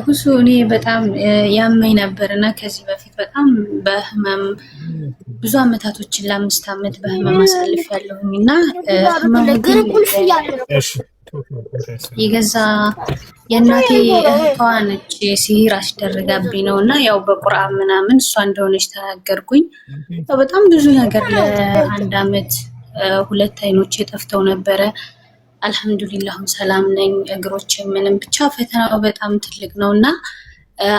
ሁሱ እኔ በጣም ያመኝ ነበርና ከዚህ በፊት በጣም በህመም ብዙ አመታቶችን ለ5 አመት በህመም አሳልፍ ያለሁኝና ህመሙ ግን የገዛ የእናቴ እህቷ ነች ሲሂር አስደርጋብኝ ነውና ያው በቁርአን ምናምን እሷ እንደሆነች ተናገርኩኝ። በጣም ብዙ ነገር ለአንድ አመት 2 አይኖቼ ጠፍተው ነበረ። አልহামዱሊላህ ሰላም ነኝ። እግሮቼ ምንም ብቻ ፈተናው በጣም ትልቅ ነውና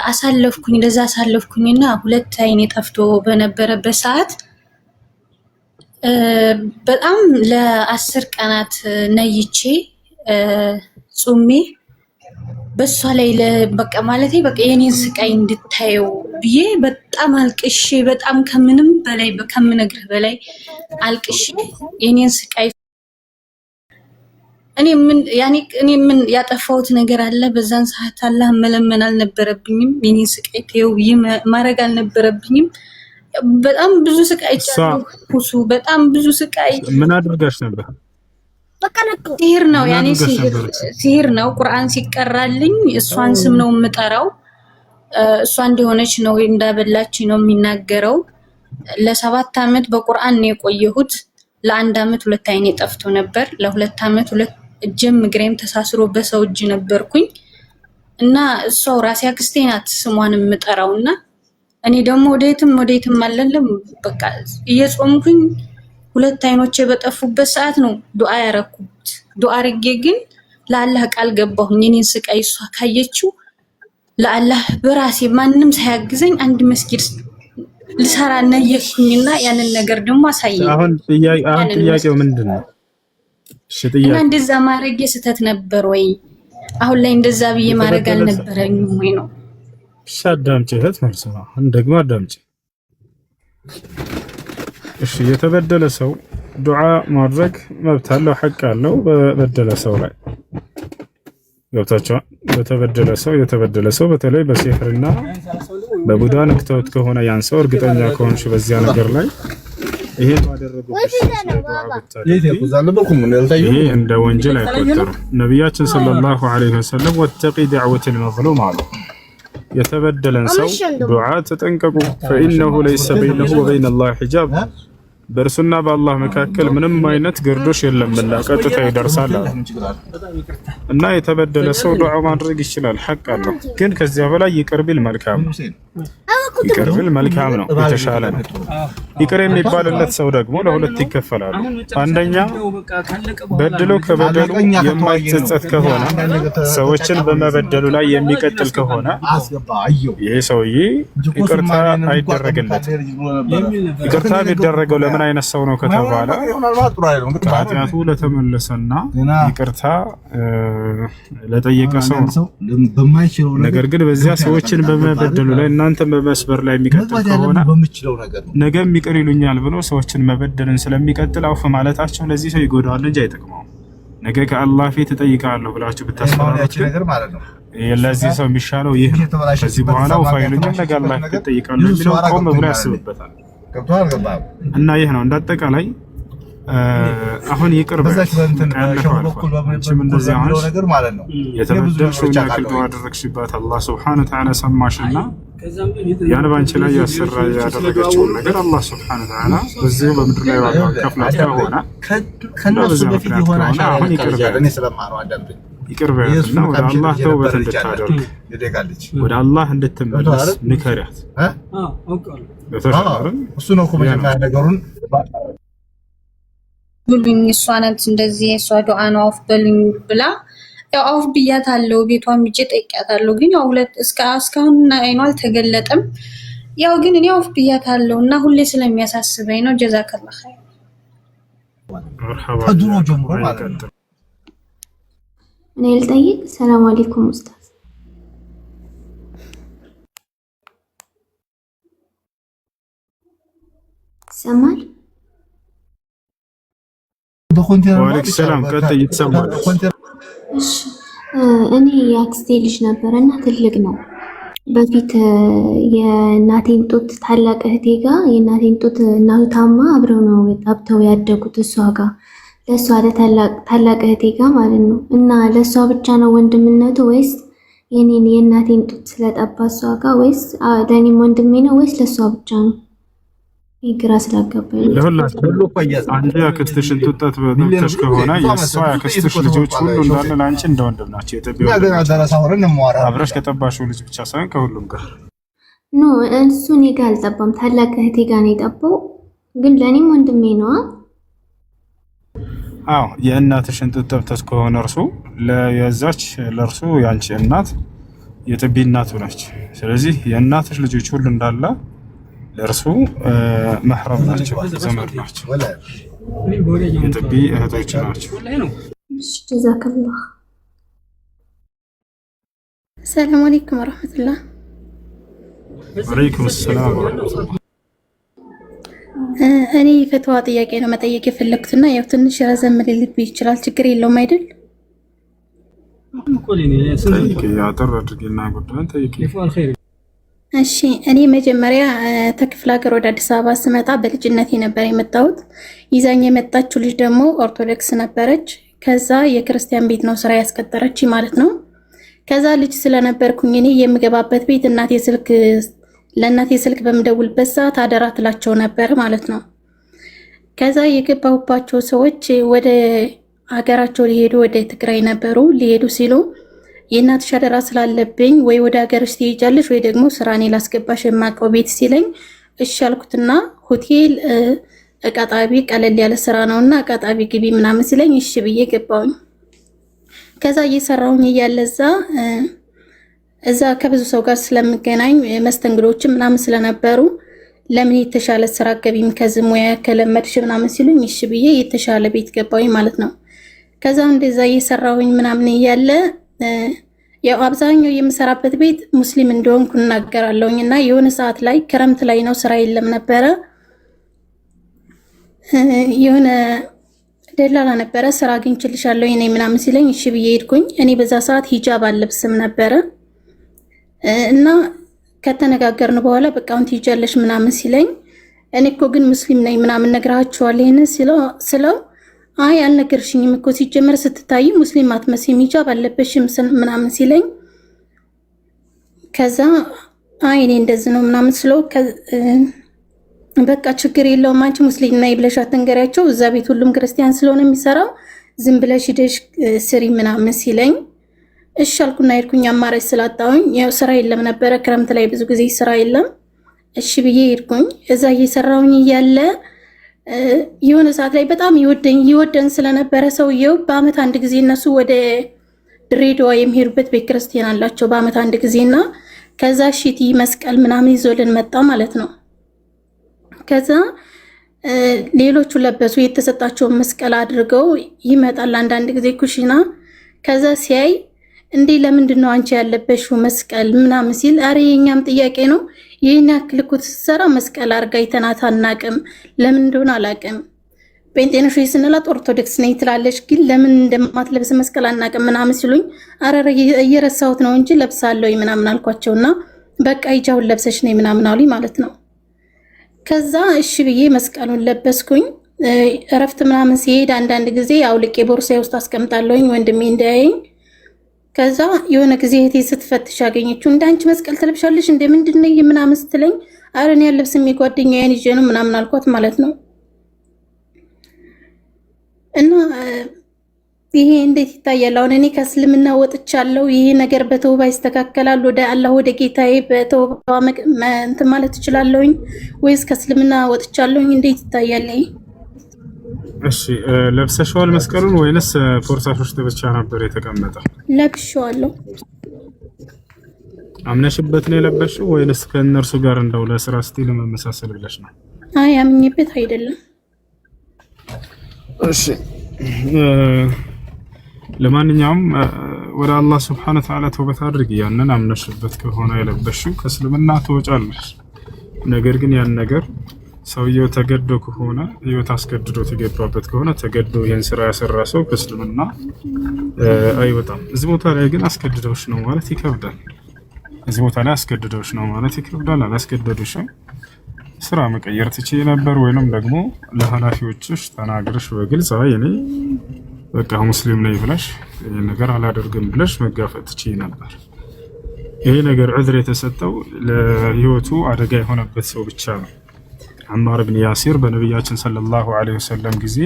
አሳለፍኩኝ። ለዛ አሳለፍኩኝና 2 አይኔ ጠፍቶ በነበረበት ሰዓት በጣም ለ10 ቀናት ነይቼ ጾሜ በሷ ላይ በቃ ማለቴ በቃ የኔን ስቃይ እንድታየው ብዬ በጣም አልቅሼ በጣም ከምንም በላይ ከምነግርህ በላይ አልቅሼ የኔን ስቃይ እኔ ምን ያጠፋሁት ነገር አለ? በዛን ሰዓት አላህ መለመን አልነበረብኝም። የኔን ስቃይ ተይው ብዬ ማድረግ አልነበረብኝም። በጣም ብዙ ስቃይ ሁሱ በጣም ብዙ ስቃይ ምን አድርጋሽ ነበር? ሲሂር ነው ያኔ ሲሂር ነው። ቁርአን ሲቀራልኝ እሷን ስም ነው የምጠራው። እሷ እንደሆነች ነው እንዳበላች ነው የሚናገረው። ለ7 አመት በቁርአን ነው የቆየሁት። ለ1 አመት 2 አይኔ ጠፍቶ ነበር። ለ2 አመት 2 እጅም እግሬም ተሳስሮ በሰው እጅ ነበርኩኝ እና እሷው ራሴ አክስቴ ናት ስሟን የምጠራውና እኔ ደግሞ ወዴትም አለለም በቃ እየጾምኩኝ 2 አይኖቼ በጠፉበት ሰዓት ነው ዱዓ ያረኩት። ዱዓ አርጌ ግን ለአላህ ቃል ገባሁኝ እኔን ስቃይ እሷ ካየችው ለአላህ በራሴ ማንንም ሳያግዘኝ አንድ መስጊድ ልሰራ ነየኩኝና ያንን ነገር ደግሞ አሳየኝ። አሁን ጥያቄው ምንድነው? እና እንደዛ ማድረግ ስህተት ነበር ወይ? አሁን ላይ እንደዛ ብዬ ማድረግ አልነበረኝም ወይ ነው? አዳምጪ እህት መልስ ነው። ደግሞ አዳምጪ እሺ። የተበደለ ሰው ዱዓ ማድረግ መብት አለው፣ ሐቅ አለው በበደለ ሰው ላይ ገብታችኋል። የተበደለ ሰው በተለይ በሲህርና በቡዳ ነክተውት ከሆነ ያን ሰው እርግጠኛ ከሆንሽ በዚያ ነገር ላይ ይሄ ባደረጉበት ይሄ እንደ ወንጀል አይቆጠርም። ነቢያችን ሰለላሁ ዐለይሂ ወሰለም ወተቂ ዳዕወተል መዝሉም አሉ። የተበደለን ሰው ዱዓ ተጠንቀቁ። ፈኢነሁ ለይሰ በይነሁ ወበይነላሂ ሒጃብ፣ በእርሱና በአላህ መካከል ምንም አይነት ግርዶሽ የለምና ቀጥታ ይደርሳል። እና የተበደለ ሰው ዱዓ ማድረግ ይችላል፣ ሐቅ አለው። ግን ከዚያ በላይ ይቅር ቢል መልካም ነው። የተሻለ ነው። ይቅር የሚባልለት ሰው ደግሞ ለሁለት ይከፈላሉ። አንደኛ በድሎ ከበደሉ የማይጸጸት ከሆነ ሰዎችን በመበደሉ ላይ የሚቀጥል ከሆነ ይሄ ሰውዬ ይቅርታ አይደረግለትም። ይቅርታ ቢደረገው ለምን አይነት ሰው ነው ከተባለ ኃጢአቱ ለተመለሰና ይቅርታ ለጠየቀ ሰው ነው። ነገር ግን በዚያ ሰዎችን በመበደሉ ላይ እናንተ በመስበር ላይ የሚቀጥል ከሆነ ነገም ይቅር ይሉኛል ብሎ ሰዎችን መበደልን ስለሚቀጥል አውፍ ማለታቸው ለዚህ ሰው ይጎዳዋል እንጂ አይጠቅመውም። ነገ ከአላህ ፊት እጠይቃለሁ ብላችሁ ብታስፈራሩት ለዚህ ሰው የሚሻለው ይህ ነው። ከዚህ በኋላ አውፍ አይሉኛል ነገ አላህ ፊት እጠይቃለሁ የሚለው ቆም ብሎ ያስብበታል። እና ይህ ነው እንዳጠቃላይ አሁን ይቅር የተበደልሽውን ያክል ዱዓ አደረግሽባት አላህ ሱብሓነሁ ወተዓላ ሰማሽና ያን ባንቺ ላይ ያደረገችውን ነገር አላህ ሱብሓነሁ ወተዓላ በዚሁ በምድር ላይ ዋጋውን ከፍላት ከሆነ ከነሱ በፊት የሆነ አሁን ይቅር በያትና ወደ አላህ ተውበት እንድታደርግ ወደ አላህ እንድትመለስ ምከሪያት። እሱ ነው እኮ መጀመሪያ ነገሩን ብሉኝ እሷ ናት እንደዚህ እሷ ዱዓ ነው አውፍ በሉኝ ብላ ያው አውፍ ብያታለሁ። ቤቷን ሂጄ ጠይቄያታለሁ። ግን ያው እስካሁን አይኗ አልተገለጠም። ያው ግን እኔ አውፍ ብያታለሁ እና ሁሌ ስለሚያሳስበኝ ነው። ጀዛከላህ ኸይር። ከድሮ ጀምሮ ማለት ነው። እኔ ልጠይቅ። ሰላም አለይኩም ኡስታዝ። ሰማል ወአለይኩም ሰላም ቀጥይ ይተሰማል። እሺ እኔ የአክስቴ ልጅ ነበረ እና ትልቅ ነው። በፊት የእናቴን ጡት ታላቅ እህቴ ጋር የእናቴን ጡት እናቱ ታማ አብረው ነው አብተው ያደጉት እሷ ጋር ለሷ ታላቅ እህቴ ጋር ማለት ነው። እና ለሷ ብቻ ነው ወንድምነቱ ወይስ የእናቴን ጡት ስለጠባ እሷ ጋር ወይስ ለእኔም ወንድሜ ነው ወይስ ለእሷ ብቻ ነው? ይግራ ስላገባኝ ለሁላችሁ አንድ ያክስትሽን ጡት ጠብተሽ ከሆነ የእሷ ያክስትሽ ልጆች ሁሉ እንዳለ ለአንቺ እንደ ወንድም ናቸው። አብረሽ ከጠባሽው ልጅ ብቻ ሳይሆን ከሁሉም ጋር ኖ እሱ እኔ ጋር አልጠባም። ታላቅ እህቴ ጋር ነው የጠባው፣ ግን ለእኔም ወንድሜ ነው። አዎ የእናትሽን ጡት ጠብተሽ ከሆነ እርሱ ለየዛች ለእርሱ ያንቺ እናት የጥቢ እናቱ ነች። ስለዚህ የእናትሽ ልጆች ሁሉ እንዳለ ለእርሱ መህረም ናቸው፣ ዘመድ ናቸው፣ የጥቢ እህቶች ናቸው። ጀዛከላህ። ሰላም አለይኩም ወራህመቱላህ። ወአለይኩም ሰላም ወራህመቱላህ። እኔ ፈተዋ ጥያቄ ነው መጠየቅ የፈለኩትና ያው ትንሽ ረዘም ሊልብኝ ይችላል። ችግር የለውም አይደል? እሺ እኔ መጀመሪያ ተክፍለ ሀገር ወደ አዲስ አበባ ስመጣ በልጅነቴ ነበር የመጣሁት። ይዛኝ የመጣችው ልጅ ደግሞ ኦርቶዶክስ ነበረች። ከዛ የክርስቲያን ቤት ነው ስራ ያስቀጠረች ማለት ነው። ከዛ ልጅ ስለነበርኩኝ እኔ የምገባበት ቤት ለእናቴ ስልክ በምደውልበት ሰዓት አደራ ትላቸው ነበር ማለት ነው። ከዛ የገባሁባቸው ሰዎች ወደ ሀገራቸው ሊሄዱ ወደ ትግራይ ነበሩ። ሊሄዱ ሲሉ የእናትሽ አደራ ስላለብኝ ወይ ወደ ሀገርሽ ትሄጃለሽ ወይ ደግሞ ስራ እኔ ላስገባሽ የማውቀው ቤት ሲለኝ እሺ አልኩትና ሆቴል እቃጣቢ ቀለል ያለ ስራ ነውና እቃጣቢ ግቢ ምናምን ሲለኝ እሺ ብዬ ገባሁኝ። ከዛ እየሰራሁኝ እያለ እዛ ከብዙ ሰው ጋር ስለምገናኝ መስተንግዶችም ምናምን ስለነበሩ ለምን የተሻለ ስራ ገቢም ከዝሙያ ከለመድሽ ምናምን ሲሉኝ እሺ ብዬ የተሻለ ቤት ገባሁኝ ማለት ነው። ከዛ እንደዛ እየሰራሁኝ ምናምን እያለ ያው አብዛኛው የምሰራበት ቤት ሙስሊም እንደሆንኩ እናገራለሁኝ እና የሆነ ሰዓት ላይ ክረምት ላይ ነው ስራ የለም ነበረ። የሆነ ደላላ ነበረ ስራ አግኝቼልሻለሁ እኔ ምናምን ሲለኝ እሺ ብዬ ሄድኩኝ። እኔ በዛ ሰዓት ሂጃብ አልለብስም ነበረ እና ከተነጋገርን በኋላ በቃ አሁን ትሄጃለሽ ምናምን ሲለኝ እኔ እኮ ግን ሙስሊም ነኝ ምናምን ነግራችኋል ይሄን ስለው አይ አልነገርሽኝም እኮ ሲጀመር ስትታይ ሙስሊም አትመስይም ሂጃብ አለበሽም ምናምን ሲለኝ ከዛ አይ እኔ እንደዚህ ነው ምናምን ስለው በቃ ችግር የለውም አንቺ ሙስሊም ነኝ ብለሽ አትንገሪያቸው እዛ ቤት ሁሉም ክርስቲያን ስለሆነ የሚሰራው ዝም ብለሽ ሂደሽ ስሪ ምናምን ሲለኝ እሺ አልኩና ሄድኩኝ። አማራጭ ስላጣሁኝ ያው ስራ የለም ነበረ ክረምት ላይ ብዙ ጊዜ ስራ የለም። እሺ ብዬ ሄድኩኝ። እዛ እየሰራሁኝ እያለ የሆነ ሰዓት ላይ በጣም ይወደን ስለነበረ ሰውየው በአመት አንድ ጊዜ እነሱ ወደ ድሬዳዋ የሚሄዱበት ቤተ ክርስቲያን አላቸው በአመት አንድ ጊዜና ከዛ ሽቲ መስቀል ምናምን ይዞልን መጣ ማለት ነው። ከዛ ሌሎቹ ለበሱ የተሰጣቸውን መስቀል አድርገው ይመጣል አንዳንድ ጊዜ ኩሽና። ከዛ ሲያይ እንዴ ለምንድን ነው አንቺ ያለበሽው መስቀል ምናምን ሲል አረ የኛም ጥያቄ ነው ይሄን ያክል እኮ ትሰራ መስቀል አርጋ ይተናት አናቅም ለምን እንደሆነ አላቅም ጴንጤነሽ ስንላት ኦርቶዶክስ ነኝ ትላለች ግን ለምን እንደማትለብስ መስቀል አናቅም ምናምን ሲሉኝ አረ እየረሳሁት ነው እንጂ ለብሳለሁ ምናምን አልኳቸውና በቃ ይጃውን ለብሰሽ ነኝ ምናምን አሉኝ ማለት ነው። ከዛ እሺ ብዬ መስቀሉን ለበስኩኝ። እረፍት ምናምን ሲሄድ አንዳንድ ጊዜ አውልቄ ቦርሳዬ ውስጥ አስቀምጣለሁኝ ወንድሜ እንዳያየኝ። ከዛ የሆነ ጊዜ እህቴ ስትፈትሽ አገኘችው እንዳንቺ መስቀል ትለብሻለሽ እንደ ምንድነው ምናምን ስትለኝ አረ እኔ ያለብስም የጓደኛዬን ይዤ ነው ምናምን አልኳት ማለት ነው። እና ይሄ እንዴት ይታያል? አሁን እኔ ከእስልምና ወጥቻለሁ ይሄ ነገር በተውባ ይስተካከላል ወደ አላህ ወደ ጌታዬ በተውባ እንትን ማለት እችላለሁኝ ወይስ ከእስልምና ወጥቻለሁኝ እንዴት ይታያል? እሺ ለብሰሽዋል መስቀሉን ወይንስ ፎርሳሾች ብቻ ነበር የተቀመጠው? ለብሼዋለሁ። አምነሽበት ነው የለበሽው ወይንስ ከእነርሱ ጋር እንደው ለስራ ስቲል መመሳሰል ብለሽ ነው? አይ አምኜበት አይደለም። እሺ ለማንኛውም ወደ አላህ Subhanahu Wa Ta'ala ተውበት አድርጊ። ያንን አምነሽበት ከሆነ የለበሽው ከእስልምና ትወጫለሽ። ነገር ግን ያን ነገር ሰውየው ተገዶ ከሆነ ህይወት አስገድዶት የገባበት ከሆነ ተገዶ ይሄን ስራ ያሰራ ሰው ከእስልምና አይወጣም። እዚህ ቦታ ላይ ግን አስገድዶሽ ነው ማለት ይከብዳል። እዚህ ቦታ ላይ አስገድዶሽ ነው ማለት ይከብዳል። አላስገድዶሽም ስራ መቀየር ትችይ ነበር ወይንም ደግሞ ለኃላፊዎችሽ ተናግረሽ በግልጽ አይ እኔ በቃ ሙስሊም ነኝ ብለሽ ነገር አላደርግም ብለሽ መጋፈጥ ትችይ ነበር። ይሄ ነገር ዑዝር የተሰጠው ለህይወቱ አደጋ የሆነበት ሰው ብቻ ነው። አማር ብን ያሲር በነቢያችን ሰለላሁ ዐለይሂ ወሰለም ጊዜ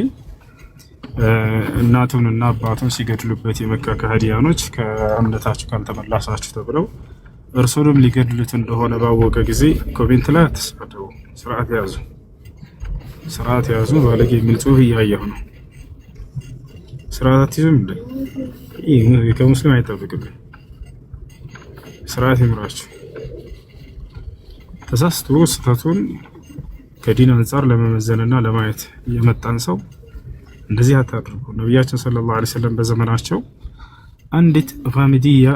እናቱንና አባቱን ሲገድሉበት የመካ ከሃዲያኖች ከእምነታችሁ ካልተመላሳችሁ ተብለው እርሱንም ሊገድሉት እንደሆነ ባወቀ ጊዜ ኮሜንት ላይ አትስፈደው፣ ስርዓት ያዙ ባለጌ የሚል ጽሁፍ እያየሁ ነው። ስርዓት አትይዙም እንዴ? ይህ ከሙስሊም አይጠብቅብን። ስርዓት ይምራችሁ። ተሳስቶ ስህተቱን ከዲን አንጻር ለመመዘንና ለማየት የመጣን ሰው እንደዚህ አታድርጉ። ነቢያችን ሰለላሁ ዐለይሂ ወሰለም በዘመናቸው አንዲት ፋሚዲያ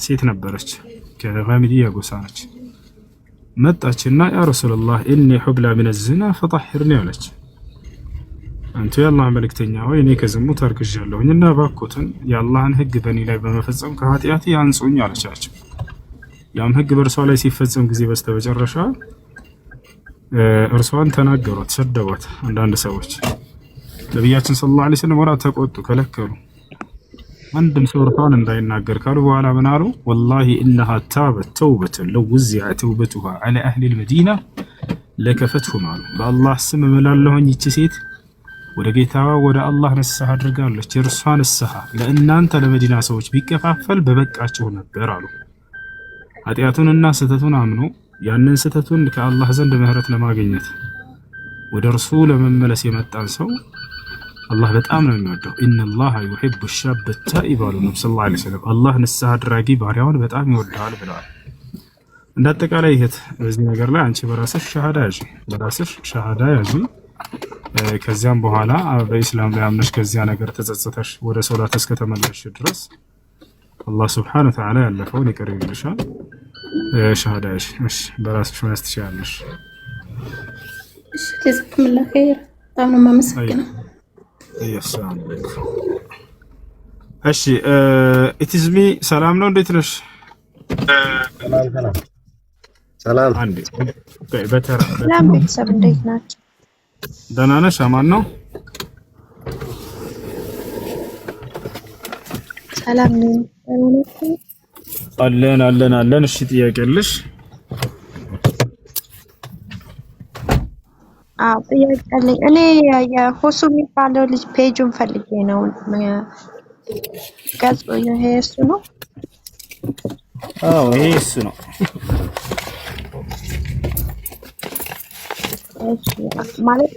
ሴት ነበረች፣ ከፋሚዲያ ጎሳ ነች። መጣችና ያ ረሱላህ ኢኒ ሁብላ ሚነ ዚና ፈጠሂርኒ አለች። አንተ የአላህ መልእክተኛ ሆይ እኔ ከዝሙት አርግዣለሁኝና እባክዎትን የአላህን ህግ በእኔ ላይ በመፈጸም ከኃጢአቴ አንጹኝ አለቻቸው። ያም ህግ በእርሷ ላይ ሲፈጸም ጊዜ በስተመጨረሻ እርሷን ተናገሯት፣ ሰደቧት። አንዳንድ ሰዎች ነቢያችን ሰለላሁ ዐለይሂ ወሰለም ወራ ተቆጡ፣ ከለከሉ። አንድም ሰው እርሷን እንዳይናገር ካሉ በኋላ ምን አሉ? ወላሂ ኢነሃ ታበት ተውበተን ለው ውዚዐ ተውበቱሃ ዐላ አህሊል መዲና ለከፈትሁም አሉ። በአላህ ስም እምላለሁኝ ይቺ ሴት ወደ ጌታዋ ወደ አላህ ንስሐ አድርጋለች። የእርሷ ንስሐ ለእናንተ ለመዲና ሰዎች ቢከፋፈል በበቃቸው ነበር አሉ። ኃጢአቱንና ስህተቱን አምኖ ያንን ስህተቱን ከአላህ ዘንድ ምህረት ለማግኘት ወደ እርሱ ለመመለስ የመጣን ሰው አላህ በጣም ነው የሚወደው። ኢነላሃ ዩሂቡ ሻበ ታኢብ አሉ ነብዩ ሰለላሁ ዐለይሂ ወሰለም። አላህ ንስሐ አድራጊ ባሪያውን በጣም ይወዳል ብለዋል። እንደ አጠቃላይ ይሄት በዚህ ነገር ላይ አንቺ በራስሽ ሻሃዳ ያዢ። ከዚያም በኋላ በኢስላም ላይ አምነሽ ከዚያ ነገር ተጸጽተሽ ወደ ሶላት እስከተመለስሽ ድረስ አላህ ሱብሓነሁ ወተዓላ ያለፈውን ይቅር ይልሻል። ሻሃዳ ያዢ። እሺ በራስሽ ማለት ትችያለሽ። እሺ ጀዛኩሙላህ ኸይር። በጣም ነው የማመሰግነው። እሺ ኢትዝሚ ሰላም ነው፣ እንዴት ነሽ? ሰላም አንዴ በተራ ሰላም ቤተሰብ እንዴት ናቸው? ደህና ነሽ? አማን ነው? ሰላም ነኝ። አለን። እሺ ጥያቄ አለሽ? ጥያቄ አለኝ። እኔ የሆሱ የሚባለው ልጅ ፔጁን ፈልጌ ነው። ገጹ ይሄ እሱ ነው? አዎ ይሄ እሱ ነው። ማለት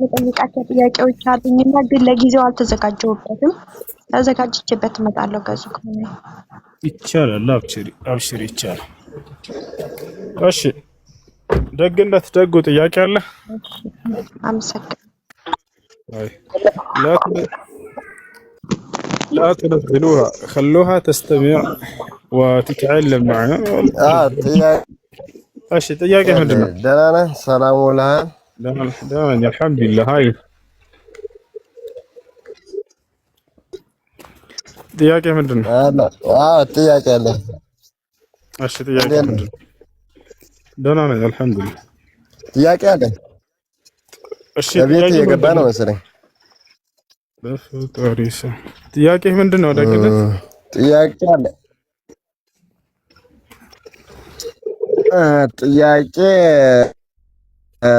የጠየቃቸው ጥያቄዎች አሉኝና ግን ለጊዜው አልተዘጋጀሁበትም። ተዘጋጅቼበት እመጣለሁ። ገጹ ከሆነ ይቻላል። አብሽሪ ይቻላል። እሺ ደግነት ደጉ ጥያቄ አለ? አመሰግናለሁ። لا تنزلوها خلوها تستمع وتتعلم معنا. ايش ጥያቄ ምንድነው? ደህና ነህ? ሰላም ውለሃል? ደህና አልሐምዱሊላህ። ሃይ ጥያቄ ምንድነው? ጥያቄ አለ። እሺ ጥያቄ ምንድነው? ደህና ነኝ አልሐምዱሊላህ። ጥያቄ አለ። እሺ ቤት እየገባ ነው መሰለኝ። በፈጣሪስ ጥያቄ ምንድነው? ደግነት ጥያቄ አለ። ጥያቄ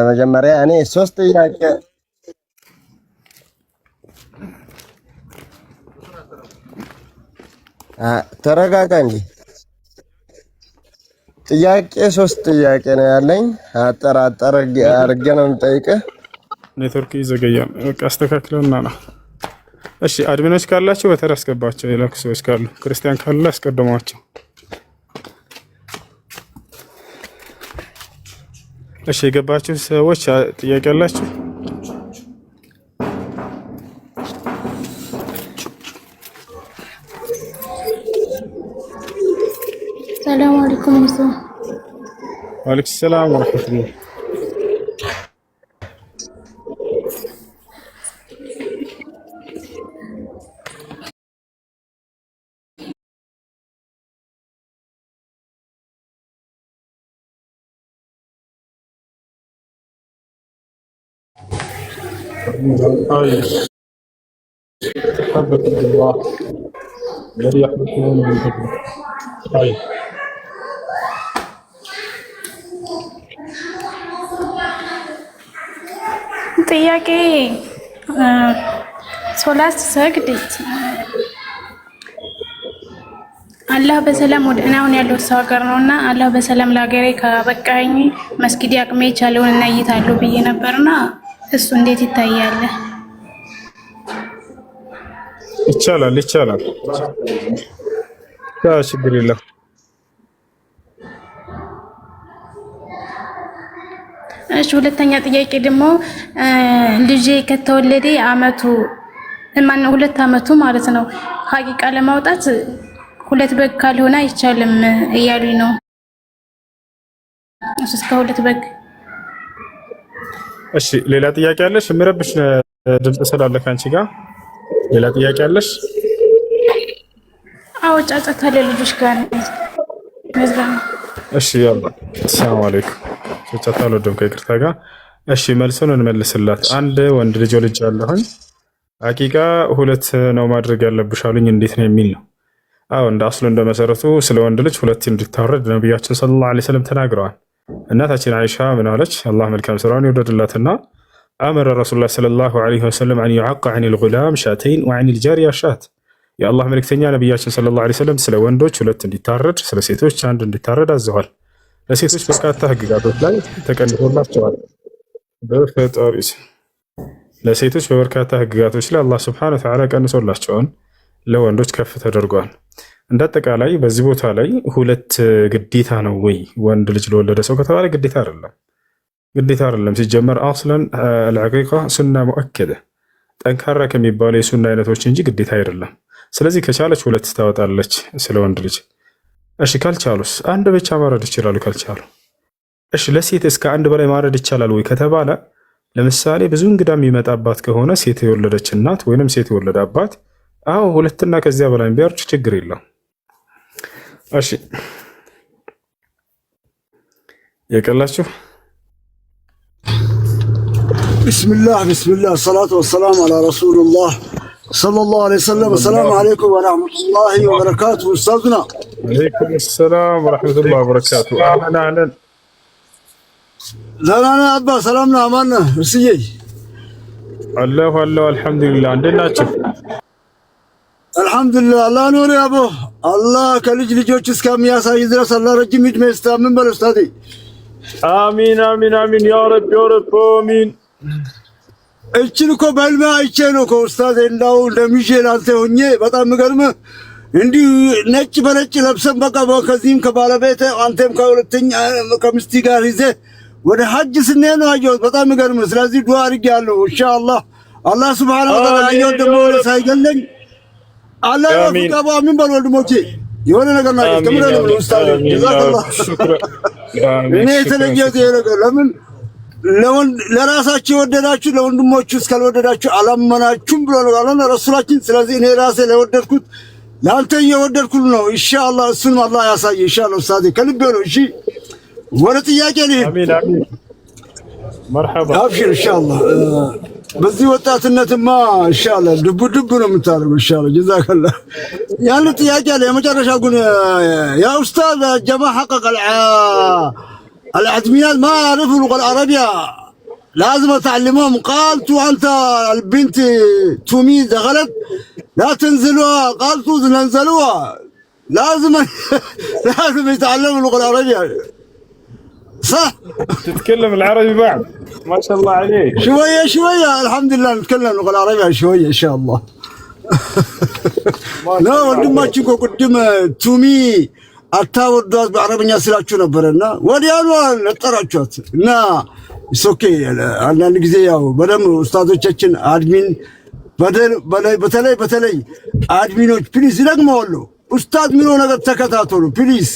መጀመሪያ እኔ 3 ጥያቄ ተረጋጋ እንጂ። ጥያቄ 3 ጥያቄ ነው ያለኝ። አጠራጠር አድርጌ ነው የምጠይቅህ። ኔትወርክ ይዘገያል። በቃ አስተካክለውና ና። እሺ አድሚኖች ካላችሁ በተራ አስገባቸው። የላኩ ሰዎች ካሉ ክርስቲያን ካሉ አስቀድሟቸው። እሺ የገባችሁ ሰዎች ጥያቄ አላችሁ? ሰላም አለይኩም ወሰላም። ወአለይኩም ሰላም ወራህመቱላህ። طيب الذي يحدثون من طيب ጥያቄ ሶላት ሰግድ አላህ በሰላም ወደ እናውን ያለው ሰው ሀገር ነውና አላህ በሰላም ለሀገሬ ካበቃኝ መስጊድ አቅሜ ይቻለውን እና እይታለሁ ብዬ ነበርና እሱ እንዴት ይታያል? ይቻላል ችግር የለም። እሺ ሁለተኛ ጥያቄ ደግሞ ልጄ ከተወለደ አመቱ ማነው 2 አመቱ ማለት ነው ሀቂቃ ለማውጣት 2 በግ ካልሆነ አይቻልም እያሉኝ ነው። እሱ እስከ 2 በግ። እሺ ሌላ ጥያቄ አለሽ? የሚረብሽ ድምጽ ስላለ ካንቺ ጋር ሌላ ጥያቄ አለሽ? አዎ ጫጫታ ልጆች ጋር መዝጋና። እሺ ያላ ሰላም አለይኩም። ጫጫታ አልወደም ከይቅርታ ጋር። እሺ መልሱን እንመልስላት። አንድ ወንድ ልጅ ወልጃለሁኝ ሀቂቃ 2 ነው ማድረግ ያለብሽ አሉኝ። እንዴት ነው የሚል ነው። አዎ እንደ አስሉ እንደ መሰረቱ ስለ ወንድ ልጅ 2 እንዲታረድ ነብያችን ሰለላሁ ዐለይሂ ወሰለም ተናግረዋል። እናታችን አይሻ ምን አለች? አላህ መልካም ስራውን ይወደድላትና አመረ ረሱላህ ሰለላሁ ዐለይሂ ወሰለም አን يعق عن الغلام شاتين وعن الجارية شات። የአላህ መልእክተኛ ነብያችን ሰለላሁ ዐለይሂ ወሰለም ስለ ወንዶች 2 እንዲታረድ ስለ ሴቶች 1 እንዲታረድ አዘዋል። ለሴቶች በርካታ ህግጋቶች ላይ ተቀንሶላቸዋል። በፈጣሪ ለሴቶች በበርካታ ህግጋቶች ላይ አላህ Subhanahu Wa Ta'ala ቀንሶላቸዋል። ለወንዶች ከፍ ተደርጓል። እንዳጠቃላይ በዚህ ቦታ ላይ 2 ግዴታ ነው ወይ ወንድ ልጅ ለወለደ ሰው ከተባለ ግዴታ አይደለም። ሲጀመር አስለን አልዐቂቃ ሱና ሙአከደ ጠንካራ ከሚባሉ የሱና አይነቶች እንጂ ግዴታ አይደለም። ስለዚህ ከቻለች 2 ታወጣለች ስለ ወንድ ልጅ። እሺ ካልቻሉስ 1 ብቻ ማረድ ይችላሉ ካልቻሉ። እሺ ለሴት እስከ 1 በላይ ማረድ ይቻላል ወይ ከተባለ ለምሳሌ ብዙ እንግዳ የሚመጣባት ከሆነ ሴት የወለደች እናት ወይንም ሴት የወለደ አባት አዎ 2 እና ከዚያ በላይ ቢያርድ ችግር የለም። እሺ የቀላችሁ ቢስሚላህ ሰላቱ ወሰላሙ አላ ረሱልላህ ሰለላሁ ዐለይሂ ወሰለም። ሰላም አለይኩም ወራህመቱላሂ ወበረካቱሁ። ኡስታዝና ወአለይኩም ሰላም ወራህመቱላሂ ወበረካቱሁ። አህለን ዘናና አባ ሰላምና አማን እስዬ አላሁ አልሐምዱሊላህ። እንዴት ናችሁ? አልሐምዱሊላህ አላህ ኑር ያቦ አላህ ከልጅ ልጆች እስከሚያሳይ ድረስ አላህ ረጅም ዕድሜ ይስጥህ። ምን በል ኡስታዴ። አሚን ያ ረብ አሚን። እችን እኮ በህልሜ አይቼ ነው እኮ ኡስታዴ። እንዳው እንደሚዤ አንተ ሆኜ በጣም የሚገርምህ እንዲህ ነጭ በነጭ ለብሰን በቃ ከዚህም ከባለቤት አንተም ከሁለተኛ ከምስቲ ጋር ይዘህ ወደ ሐጅ ስንሄድ ነው አየሁት። በጣም የሚገርምህ። ስለዚህ ዱዓ አድርጌያለሁ ኢንሻአላህ አላህ ሱብሃነሁ ወተዓላ አየሁት ደግሞ ሳይገለኝ አላህ ያፍቃባ። ምን በል ወንድሞቼ የሆነ ነገር ናቸው ተምረን ነው ኡስታዝ ጀዛከላህ። እኔ የተለየ ነገር ለምን ለራሳችሁ የወደዳችሁ ለወንድሞቹ እስካልወደዳችሁ አላመናችሁም ብሎ ነው አላህ ረሱላችን። ስለዚህ እኔ ራሴ ለወደድኩት ለአንተ የወደድኩት ነው ኢንሻአላህ። እሱንም አላህ ያሳይ ኢንሻአላህ ኡስታዝ ከልቤ ነው። እሺ ወደ ጥያቄ ልሂድ። አሚን መርሐባ አብሽር ኢንሻአላህ። በዚህ ወጣትነትማ ኢንሻአላህ ድብ ነው የምታደርገው ኢንሻአላህ ጀዛከላህ። ያን ጥያቄ አለ የመጨረሻ ግን ያ ኡስታዝ ጀማ حقق العدميات ما يعرفوا اللغة العربية لازم تعلمهم. قالت أنت البنت تومي دخلت لا تنزلوها، قالت ننزلوها لازم يتعلموا اللغة العربية صح؟ تتكلم العربي بعد ما شاء الله عليك. شوية الحمد لله نتكلم اللغة العربية شوية إن شاء الله. لا ወንድማችን እኮ ቅድም ቱሚ አታወዷት በአረብኛ ስላችሁ ነበርና ወዲያውኑ ለጠራችኋት እና ኦኬ። አንዳንድ ጊዜ ያው በደም ኡስታዞቻችን አድሚን በተለይ አድሚኖች ፕሊዝ ይደግመዋለሁ። ኡስታዝ የሚለው ነገር ተከታተሉ ፕሊዝ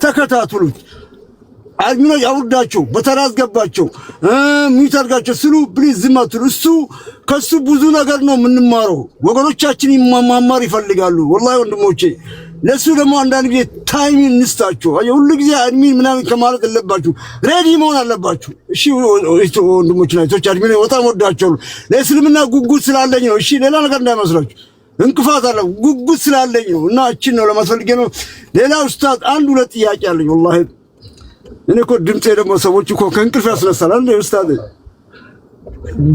ተከታተሉት። አድሚኖች አውርዳቸው በተራ አስገባቸው ሚውት አድርጋቸው ስሉ ፕሊዝ ዝም አትሉ። ከሱ ብዙ ነገር ነው የምንማረው። ወገኖቻችን መማር ይፈልጋሉ ወላሂ ወንድሞቼ። ለሱ ደግሞ አንዳንድ ጊዜ ታይም እንስጣቸው። ሁሉ ጊዜ አድሚን ምናምን ከማለት አለባችሁ፣ ሬዲ መሆን አለባችሁ። እሺ ወንድሞች እና እህቶች አድሚን በጣም ወዳቸው ለእስልምና ጉጉት ስላለኝ ነው። እሺ ሌላ ነገር እንዳይመስላችሁ እንቅፋት አለ ጉጉት ስላለኝ ነው። እና እቺን ነው ለማስፈልገ ነው። ሌላ ኡስታዝ 1-2 ጥያቄ አለኝ ወላሂ። እኔ እኮ ድምጼ ደግሞ ሰዎች እኮ ከእንቅልፍ ያስነሳል አንዴ ኡስታዝ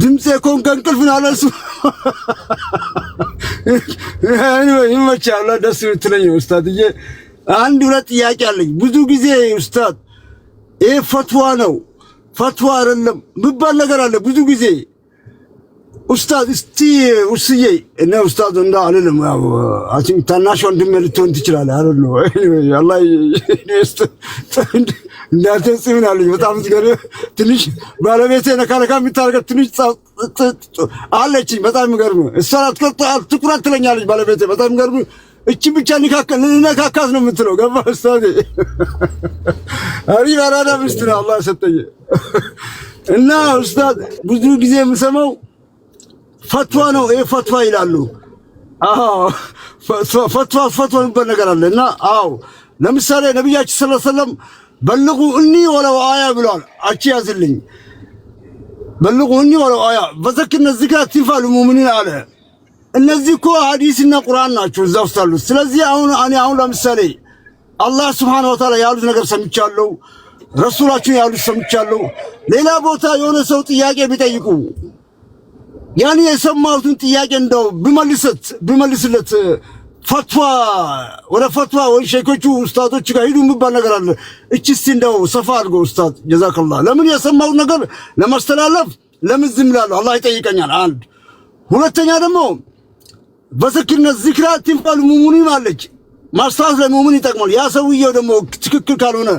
ድምጼ ኮንክ እንቅልፍ ነው አለሱ ይመቻል ደስ ይትለኝ ኡስታድዬ አንድ ሁለት ጥያቄ አለኝ ብዙ ጊዜ ኡስታድ ይሄ ፈትዋ ነው ፈትዋ አይደለም ብባል ነገር አለ ብዙ ጊዜ ኡስታድ እስቲ ውስዬ እኔ ኡስታድ እንዳ አይደለም አቺም ታናሽ ወንድም ልትሆን ትችላለህ አይደል አላህ እንዳትጽምን አለኝ በጣም ዝገረ ትንሽ ባለቤቴ ነካነካ የሚታረገ ትንሽ አለችኝ በጣም ይገርም እሷ አትኩራት ትለኛለች ባለቤቴ በጣም ይገርም እቺ ብቻ ንካካት ነው የምትለው ገባ ኡስታድ አሪ ባራዳ ምስጥራ አላህ ሰጠኝ እና ኡስታድ ብዙ ጊዜ የምሰማው ፈትዋ ነው ይሄ ፈትዋ ይላሉ አዎ ፈትዋ የሚባል ነገር አለና አዎ ለምሳሌ ነብያችን ሰለላሁ ዐለይሂ ወሰለም በልጉ እኒ ወለው አያ ብሏል አቺ ያዝልኝ በልጉ እኒ ወለው አያ በዘክነ ዚክራ ትንፋሉ ሙእሚኒን አለ እነዚህ እኮ ሐዲስና ቁርአን ናቸው እዛ ውስጥ አሉ ስለዚህ አሁን ለምሳሌ አላህ Subhanahu Wa Ta'ala ያሉት ነገር ሰምቻለሁ ረሱላችን ያሉት ሰምቻለሁ ሌላ ቦታ የሆነ ሰው ጥያቄ ቢጠይቁ ያኔ የሰማሁትን ጥያቄ እንደው ቢመልስለት ፈትዋ ወደ ፈትዋ ወይ ሼኮቹ ኡስታዶች ጋር ሄዱ የሚባል ነገር አለ እቺስ እንደው ሰፋ አድርጎ ኡስታድ ጀዛከላህ ለምን የሰማሁት ነገር ለማስተላለፍ ለምን ዝም እላለሁ አላህ ይጠይቀኛል አንድ ሁለተኛ ደግሞ በዝክርነ ዚክራ ትንፋሉ ሙእሚኒን አለች ማስተዋል ለሙእሚን ይጠቅማል ያ ሰውየው ደግሞ ትክክል ካልሆነ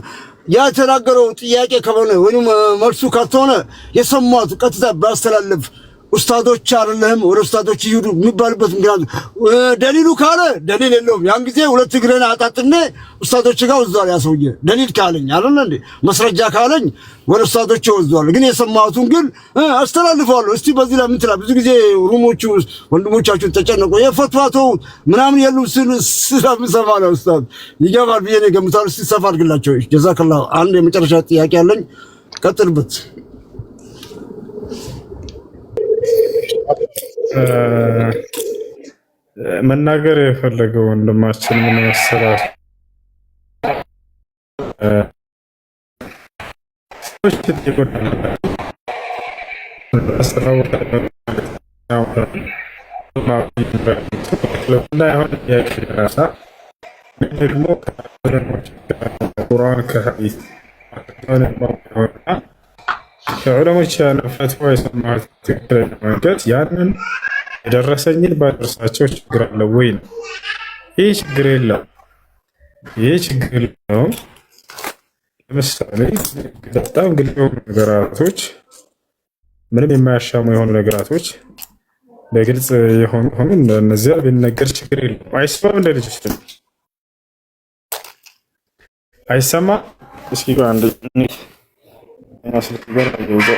ያ ተናገረው ጥያቄ ከሆነ ወይም መልሱ ካልሆነ የሰማሁት ቀጥታ ባስተላለፍ ኡስታዶች አይደለም ወደ ኡስታዶች ይሁዱ የሚባልበት ምክንያት ደሊሉ ካለ ደሊል የለውም ያን ጊዜ ሁለት እግረን አጣጥኔ ኡስታዶች ጋር ወዝዋል ያ ሰውዬ ደሊል ካለኝ አይደል እንዴ መስረጃ ካለኝ ወደ ኡስታዶች ወዝዋል ግን የሰማሁትን ግን አስተላልፈዋለሁ እስቲ በዚህ ላይ ምን ትላለህ ብዙ ጊዜ ሩሞቹ ወንድሞቻችን ተጨነቁ የፈትዋቶ ምናምን የሉ ስለምሰማ ነው ኡስታድ ይገባል ብዬ ነው ገምታለሁ እስቲ ሰፋ አድርግላቸው ጀዛከላህ አንድ የመጨረሻ ጥያቄ አለኝ ቀጥልበት መናገር የፈለገው ወንድማችን ምን መሰለህ ከዑለሞች ያለው ፈትዋ የሰማሁት ትክክለኛ መንገድ ያንን የደረሰኝን ባደርሳቸው ችግር አለ ወይ ነው ይህ ችግር የለውም ለምሳሌ በጣም ግልጽ የሆኑ ነገራቶች ምንም የማያሻሙ የሆኑ ነገራቶች በግልጽ የሆኑ እነዚያ ቢነገር ችግር የለውም አይሰማም እንደ ልጆች አይሰማ እስኪ አንድ ስልክ ጋር ይወጣ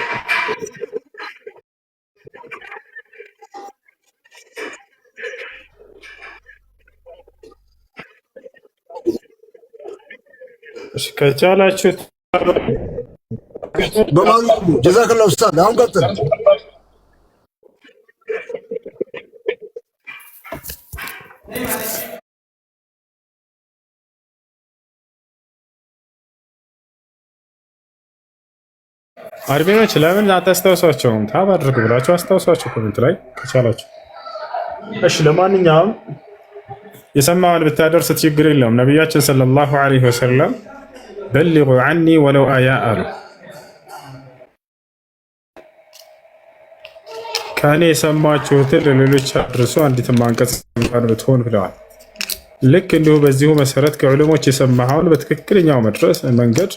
ከቻላችሁ በማለት ጀዛከላሁ ኡስታድ አሁን ቀጥል አርቢኖች ለምን አታስታውሷቸውም ታብ አድርጉ ብላችሁ አስታውሷቸው ኮሜንት ላይ ከቻላችሁ እሺ ለማንኛውም የሰማውን ብታደርስ ችግር የለውም ነብያችን ሰለላሁ ዐለይሂ ወሰለም በልጉ عني ولو آية አሉ ከኔ የሰማችሁትን ለሌሎች አድርሱ አንዲት ማንቀጽ እንኳን ብትሆን ብለዋል ልክ እንዲሁ በዚሁ መሰረት ከዑለሞች የሰማውን በትክክለኛው መድረስ መንገድ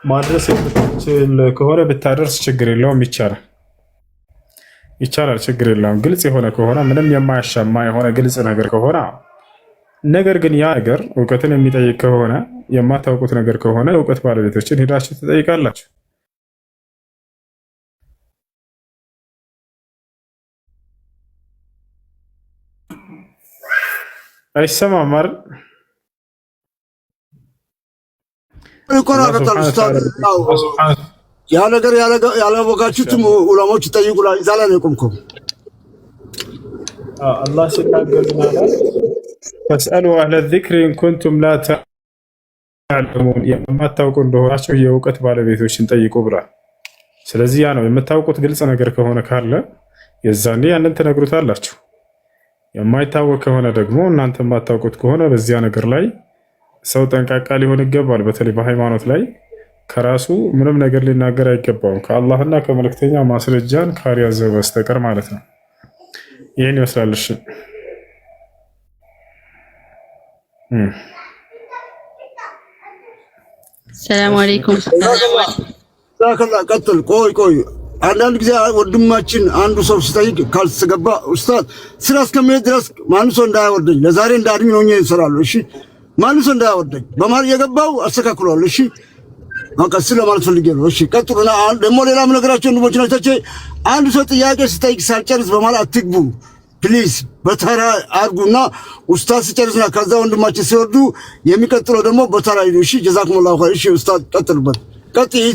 ማድረስ የምትችል ከሆነ ብታደርስ ችግር የለውም ይቻላል ችግር የለውም ግልጽ የሆነ ከሆነ ምንም የማያሻማ የሆነ ግልጽ ነገር ከሆነ ነገር ግን ያ ነገር እውቀትን የሚጠይቅ ከሆነ የማታውቁት ነገር ከሆነ እውቀት ባለቤቶችን ሄዳችሁ ትጠይቃላችሁ አይሰማም አይደል ይቆራረጣል ኡስታድ ያ ነገር ያላወቃችሁትም ዑለሞች ጠይቁላ ዛላ ነው ቆምኩ አላህ ሲናገር فاسألوا أهل الذكر إن كنتم لا تعلمون የማታውቁ እንደሆናችሁ የእውቀት ባለቤቶችን ጠይቁ ብሏል ስለዚህ ያ ነው የምታውቁት ግልጽ ነገር ከሆነ ካለ የዛኔ ያንን ትነግሩታላችሁ። የማይታወቅ ከሆነ ደግሞ እናንተ የማታውቁት ከሆነ በዚያ ነገር ላይ ሰው ጠንቃቃ ሊሆን ይገባል። በተለይ በሃይማኖት ላይ ከራሱ ምንም ነገር ሊናገር አይገባውም ከአላህና ከመልእክተኛ ማስረጃን ካልያዘ በስተቀር ማለት ነው። ይሄን ይመስላል። እሺ ሰላም አለይኩም። ቀጥል። ቆይ አንዳንድ ጊዜ ወንድማችን አንዱ ሰው ሲጠይቅ ካልተገባ ኡስታዝ ስራ እስከሚሄድ ድረስ ማንም ሰው እንዳያወርደኝ ለዛሬ እንደ አድሚን ሆኜ እሰራለሁ። እሺ ማንም ሰው እንዳያወርደኝ በማር የገባው አስተካክሏል። እሺ አንቀስ ለማለት ፈልጌ ነው። እሺ ቀጥሉና ደግሞ ሌላም ነገራቸው ወንድሞች ናቸው። አንዱ ሰው ጥያቄ ሲጠይቅ ሳልጨርስ በማለት አትግቡ ፕሊዝ። በተራ አርጉና ኡስታዝ ሲጨርስና ከዛ ወንድማችን ሲወርዱ የሚቀጥለው ደግሞ በተራ ይሉ። እሺ ጀዛኩሙላሁ ኸይር። እሺ ኡስታዝ ቀጥልበት። ቀጥይ